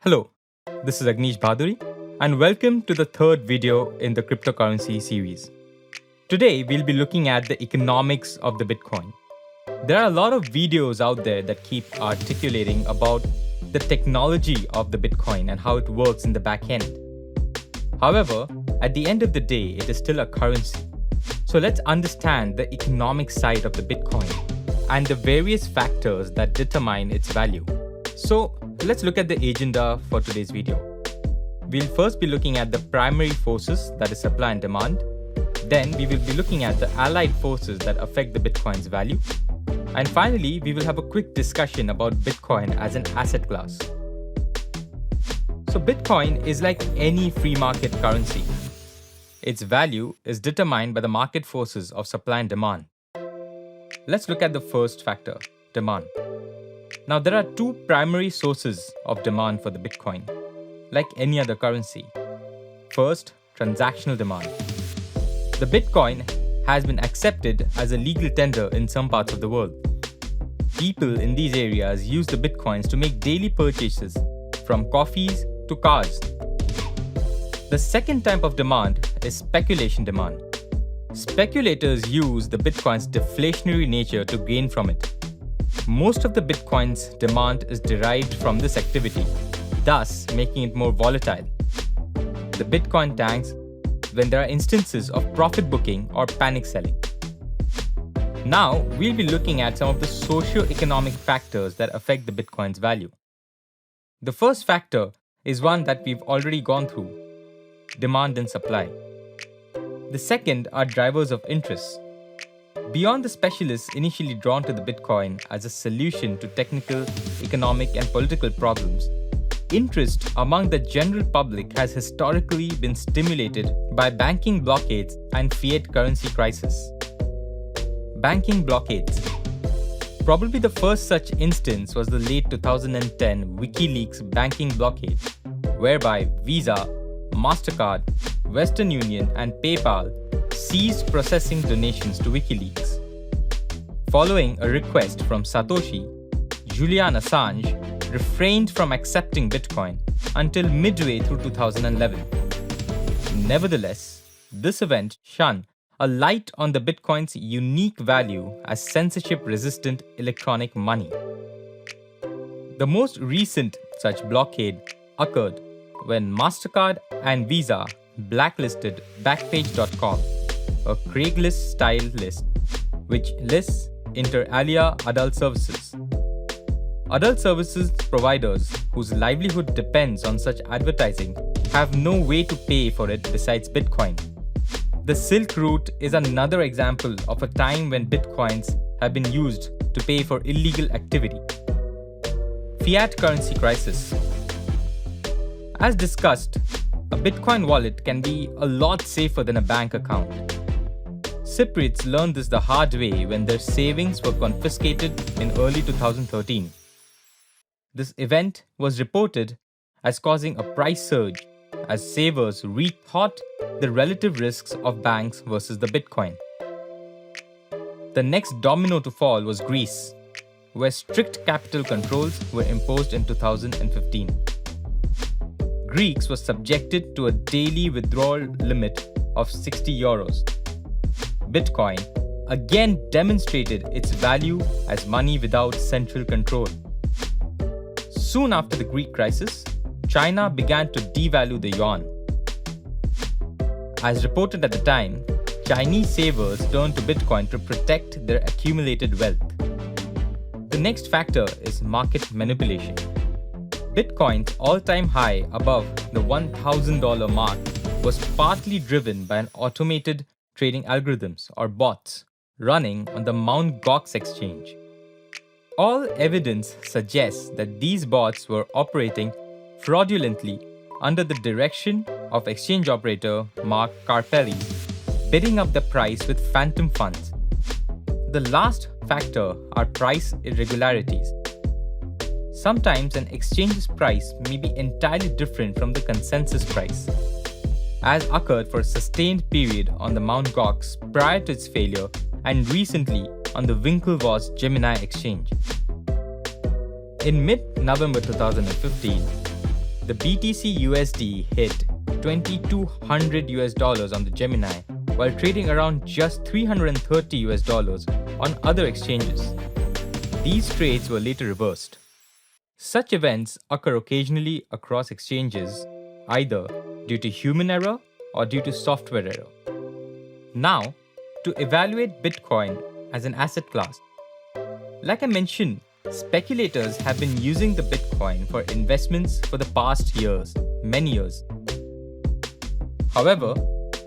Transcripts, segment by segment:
Hello, this is Agnish Bhaduri, and welcome to the third video in the cryptocurrency series. Today, we'll be looking at the economics of the Bitcoin. There are a lot of videos out there that keep articulating about the technology of the Bitcoin and how it works in the back end. However, at the end of the day, it is still a currency. So let's understand the economic side of the Bitcoin and the various factors that determine its value. So let's look at the agenda for today's video. We'll first be looking at the primary forces, that is supply and demand. Then we will be looking at the allied forces that affect the Bitcoin's value. And finally, we will have a quick discussion about Bitcoin as an asset class. So Bitcoin is like any free market currency. Its value is determined by the market forces of supply and demand. Let's look at the first factor, demand. Now, there are two primary sources of demand for the Bitcoin, like any other currency. First, transactional demand. The Bitcoin has been accepted as a legal tender in some parts of the world. People in these areas use the Bitcoins to make daily purchases, from coffees to cars. The second type of demand is speculation demand. Speculators use the Bitcoin's deflationary nature to gain from it. Most of the Bitcoin's demand is derived from this activity, thus making it more volatile. The Bitcoin tanks when there are instances of profit booking or panic selling. Now, we'll be looking at some of the socio-economic factors that affect the Bitcoin's value. The first factor is one that we've already gone through, demand and supply. The second are drivers of interest. Beyond the specialists initially drawn to the Bitcoin as a solution to technical, economic, and political problems, interest among the general public has historically been stimulated by banking blockades and fiat currency crisis. Banking blockades. Probably the first such instance was the late 2010 WikiLeaks banking blockade, whereby Visa, MasterCard, Western Union, and PayPal ceased processing donations to WikiLeaks. Following a request from Satoshi, Julian Assange refrained from accepting Bitcoin until midway through 2011. Nevertheless, this event shone a light on the Bitcoin's unique value as censorship-resistant electronic money. The most recent such blockade occurred when MasterCard and Visa blacklisted Backpage.com, a Craigslist-style list, which lists inter alia adult services. Adult services providers whose livelihood depends on such advertising have no way to pay for it besides Bitcoin. The Silk Route is another example of a time when Bitcoins have been used to pay for illegal activity. Fiat currency crisis. As discussed, a Bitcoin wallet can be a lot safer than a bank account. Cypriots learned this the hard way when their savings were confiscated in early 2013. This event was reported as causing a price surge as savers rethought the relative risks of banks versus the Bitcoin. The next domino to fall was Greece, where strict capital controls were imposed in 2015. Greeks were subjected to a daily withdrawal limit of 60 euros. Bitcoin again demonstrated its value as money without central control. Soon after the Greek crisis, China began to devalue the yuan. As reported at the time, Chinese savers turned to Bitcoin to protect their accumulated wealth. The next factor is market manipulation. Bitcoin's all-time high above the $1,000 mark was partly driven by an automated trading algorithms or bots running on the Mt. Gox exchange. All evidence suggests that these bots were operating fraudulently under the direction of exchange operator Mark Karpelès, bidding up the price with phantom funds. The last factor are price irregularities. Sometimes an exchange's price may be entirely different from the consensus price, as occurred for a sustained period on the Mt. Gox prior to its failure and recently on the Winklevoss Gemini exchange. In mid-November 2015, The BTC USD hit 2200 US dollars on the Gemini, while trading around just 330 US dollars on other exchanges. These trades were later reversed. Such events occur occasionally across exchanges, either due to human error or due to software error. Now, to evaluate Bitcoin as an asset class. Like I mentioned, speculators have been using the Bitcoin for investments for the past years, many years. However,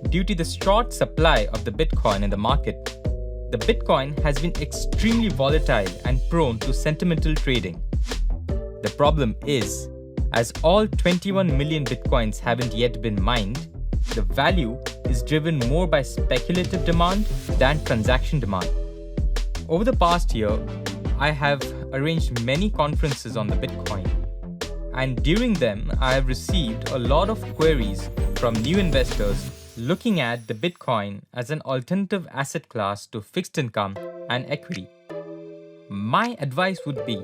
due to the short supply of the Bitcoin in the market, the Bitcoin has been extremely volatile and prone to sentimental trading. The problem is, as all 21 million Bitcoins haven't yet been mined, the value is driven more by speculative demand than transaction demand. Over the past year, I have arranged many conferences on the Bitcoin, and during them, I have received a lot of queries from new investors looking at the Bitcoin as an alternative asset class to fixed income and equity. My advice would be,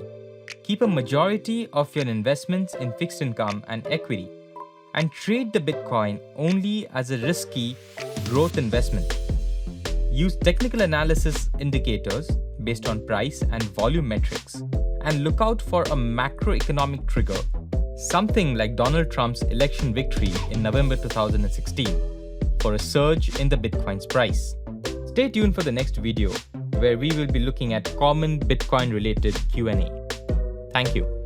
keep a majority of your investments in fixed income and equity, and trade the Bitcoin only as a risky growth investment. Use technical analysis indicators based on price and volume metrics, and look out for a macroeconomic trigger, something like Donald Trump's election victory in November 2016, for a surge in the Bitcoin's price. Stay tuned for the next video, where we will be looking at common Bitcoin-related Q&A. Thank you.